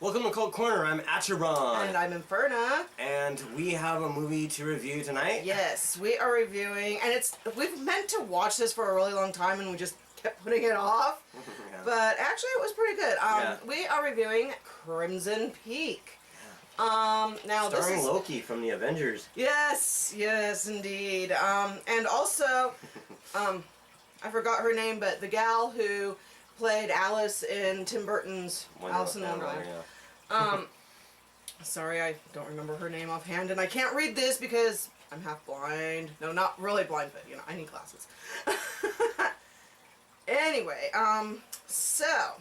Welcome to Cold Corner. I'm Acheron. And I'm Inferna. And we have a movie to review tonight. Yes, we are reviewing, and we've meant to watch this for a really long time, and we just kept putting it off. Yeah. But actually, it was pretty good. We are reviewing Crimson Peak. Now starring Loki from the Avengers. Yes, indeed. And also, I forgot her name, but the gal who played Alice in Tim Burton's Alice in Wonderland. Yeah. Sorry, I don't remember her name offhand, and I can't read this because I'm half blind. No, not really blind, but I need glasses. Anyway, so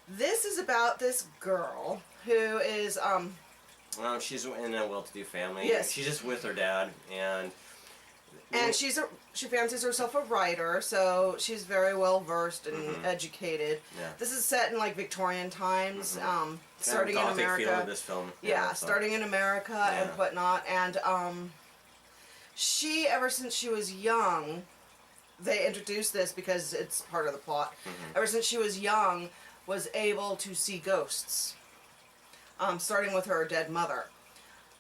this is about this girl who is she's in a well-to-do family. Yes. She's just with her dad, and she fancies herself a writer, so she's very well versed and educated. Yeah. This is set in like Victorian times, starting in America. Feel of this film. Yeah, starting in America and whatnot. And she, ever since she was young, they introduced this because it's part of the plot. Ever since she was young, was able to see ghosts. Starting with her dead mother.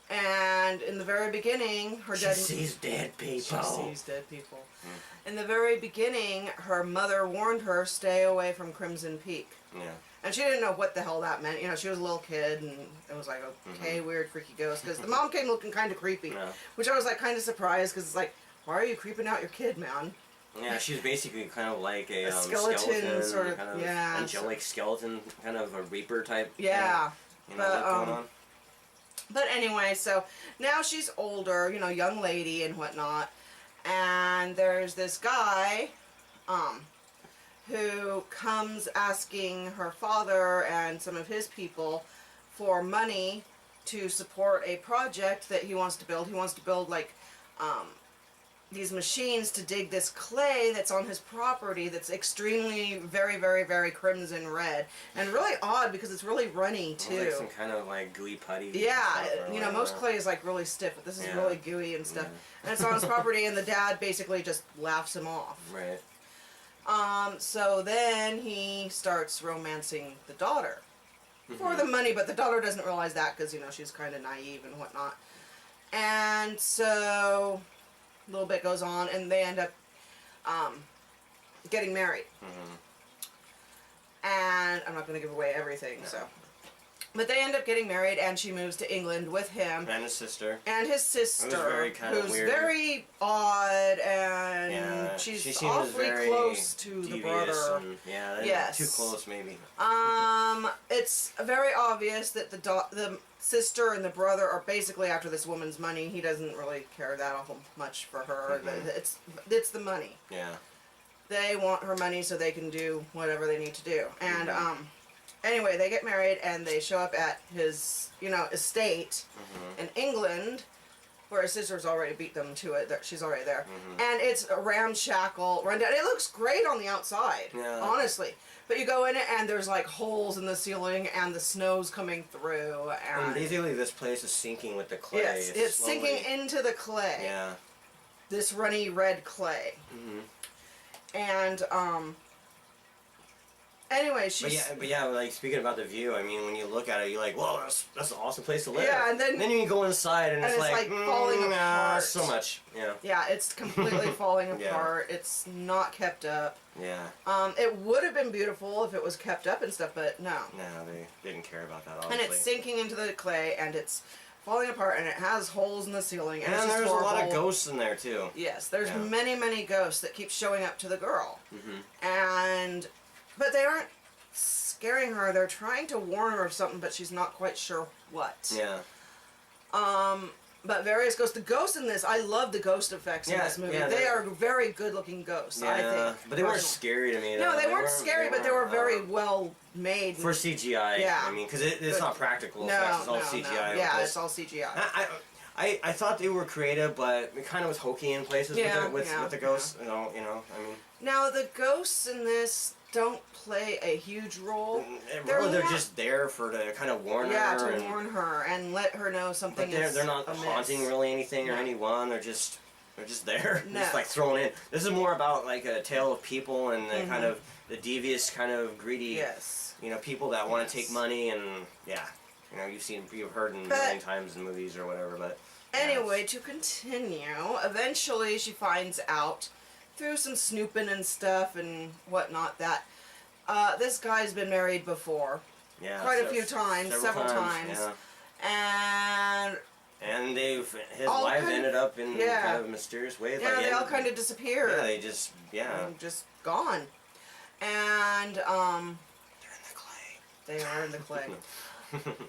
And in the very beginning, she sees dead people. She sees dead people. In the very beginning, her mother warned her, stay away from Crimson Peak. Yeah. And she didn't know what the hell that meant. She was a little kid, and it was like, okay, weird, freaky ghost. Because the mom came looking kind of creepy. Yeah. Which I was like kind of surprised, because it's like, why are you creeping out your kid, man? Yeah, she's basically kind of like a skeleton sort of, kind of angelic skeleton, kind of a reaper type. Yeah. Thing, going on. But anyway, so now she's older, young lady and whatnot, and there's this guy, who comes asking her father and some of his people for money to support a project that he wants to build. He wants to build, like, these machines to dig this clay that's on his property that's extremely, very, very, very crimson red. And really odd because it's really runny, too. Like some kind of, like, gooey putty. Yeah, most clay is, like, really stiff, but this is really gooey and stuff. And it's on his property, and the dad basically just laughs him off. Right. So then he starts romancing the daughter. For the money, but the daughter doesn't realize that because, she's kind of naive and whatnot. And so a little bit goes on, and they end up getting married. And I'm not going to give away everything, so. But they end up getting married, and she moves to England with him. And his sister. And his sister. Who's very odd, and she's awfully close to the brother. And, too close, maybe. It's very obvious that the sister and the brother are basically after this woman's money. He doesn't really care that awful much for her. It's the money. Yeah. They want her money so they can do whatever they need to do. And, anyway, they get married, and they show up at his, estate in England, where his sister's already beat them to it. She's already there. And it's a ramshackle, rundown. It looks great on the outside, honestly. But you go in it, and there's, like, holes in the ceiling, and the snow's coming through. And basically, this place is sinking with the clay. Yes, it's sinking into the clay. Yeah. This runny red clay. And, anyway, she's... But yeah, like, speaking about the view, I mean, when you look at it, you're like, whoa, that's an awesome place to live. Yeah, and then you go inside, and it's like falling apart. So much, Yeah, it's completely falling apart. It's not kept up. Yeah. It would have been beautiful if it was kept up and stuff, but no. No, they didn't care about that, obviously. And it's sinking into the clay, and it's falling apart, and it has holes in the ceiling, and it's just there's horrible. A lot of ghosts in there, too. Yes, there's many, many ghosts that keep showing up to the girl. But they aren't scaring her. They're trying to warn her of something, but she's not quite sure what. Yeah. But various ghosts. The ghosts in this, I love the ghost effects in this movie. Yeah, they are very good-looking ghosts, I think. But they weren't scary to me. No, they weren't scary, but they were very well made. For CGI, I mean, because it's not practical effects. It's all CGI. No. Yeah, it's all CGI. I thought they were creative, but it kind of was hokey in places with the ghosts. I mean. Now, the ghosts in this don't play a huge role. They're just there to kind of warn her. Yeah, to warn her and let her know something But they're not haunting really anything or anyone. They're just They're just there, No. just like thrown in. This is more about like a tale of people and the kind Mm-hmm. of the devious, kind of greedy, Yes. you know, people that want to take Yes. money and yeah, you know, you've heard in a But- million times in movies or whatever, but. yeah, Anyway, to continue, eventually she finds out through some snooping and stuff and whatnot that this guy's been married before, yeah, quite a few times, several times. Yeah. and And his All wife kind of- ended up in yeah. kind of mysterious ways. yeah, like they all kind of disappeared. Yeah, they just and just gone. And they're in the clay. they are in the clay.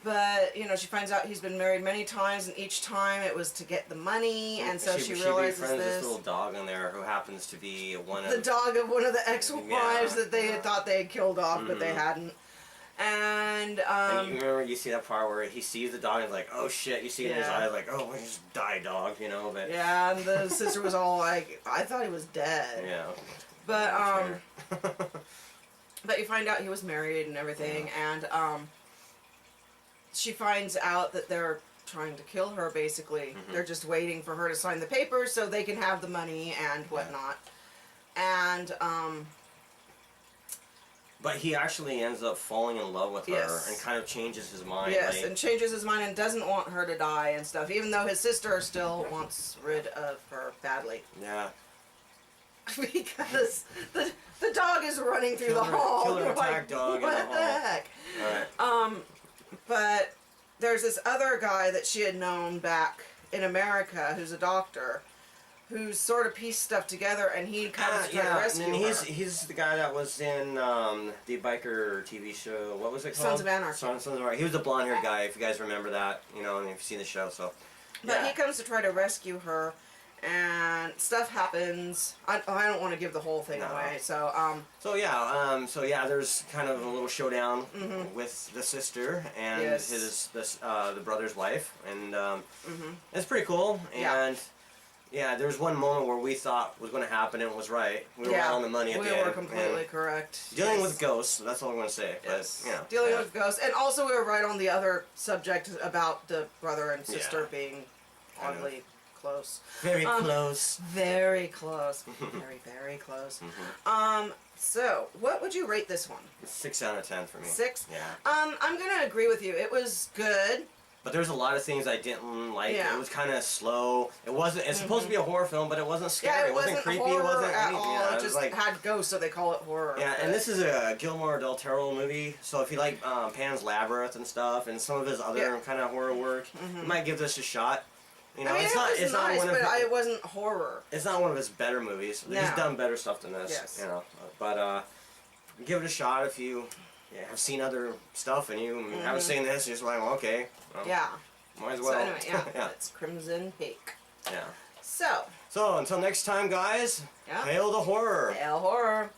But you know, she finds out he's been married many times, and each time it was to get the money, and so she realizes befriends this. this little dog in there who happens to be one of The dog of one of the ex-wives Yeah, that they had thought they had killed off, but they Mhm. hadn't. And And you remember you see that part where he sees the dog and is like, oh shit, you see it in his Yeah. eyes like, oh, well, just die, dog, you know, but yeah, and the sister was all like, I thought he was dead. yeah. But Fair. but you find out he was married and everything, and she finds out that they're trying to kill her. Basically, they're just waiting for her to sign the papers so they can have the money and whatnot. And But he actually ends up falling in love with her Yes. and kind of changes his mind. yes, like, and changes his mind and doesn't want her to die and stuff, even though his sister still wants rid of her badly. yeah. Because the dog is running through the Killer- hall. killer You're attack like, dog in the what hall." the heck? Alright. But there's this other guy that she had known back in America who's a doctor who's sort of pieced stuff together, and he comes to try to rescue and her. he's the guy that was in the biker TV show. What was it called? Sons of Anarchy. Sons of Anarchy. He was the blonde-haired guy. If you guys remember that, you know, and if you've seen the show, so. But yeah. he comes to try to rescue her, and stuff happens. I don't want to give the whole thing No. away, so So yeah, there's kind of a little showdown with the sister and Yes. the brother's wife, and it's pretty cool. Yeah. And yeah, there was one moment where we thought was going to happen and it was right. We were right on the money at we the end. were completely and correct. dealing Yes. with ghosts. That's all I'm going to say. Yes. But you know, Dealing yeah. with ghosts, and also we were right on the other subject about the brother and sister Yeah. being Kind of. oddly close. Very close. Very close. Very, very close. So what would you rate this one? 6 out of 10 for me. 6? Yeah. I'm gonna agree with you. It was good. But there's a lot of things I didn't like. Yeah. It was kind of slow. It wasn't. It's supposed to be a horror film, but it wasn't scary. Yeah, it wasn't creepy. horror It wasn't at anything. all. Yeah, It was just like. had ghosts, so they call it horror. Yeah, but- and this is a Guillermo del Toro movie, so if you like Pan's Labyrinth and stuff, and some of his other Yeah. kind of horror work, you might give this a shot. You know, I mean, it's it not. was It's nice, not one of. but it wasn't horror. It's not one of his better movies. He's No. done better stuff than this. Yes. You know, but give it a shot if you have seen other stuff and you haven't seen this. You're just like, well, okay, well, Yeah. might as well. So anyway, yeah, yeah. it's Crimson Peak. Yeah. So, So until next time, guys. Yeah. Hail the horror. hail horror.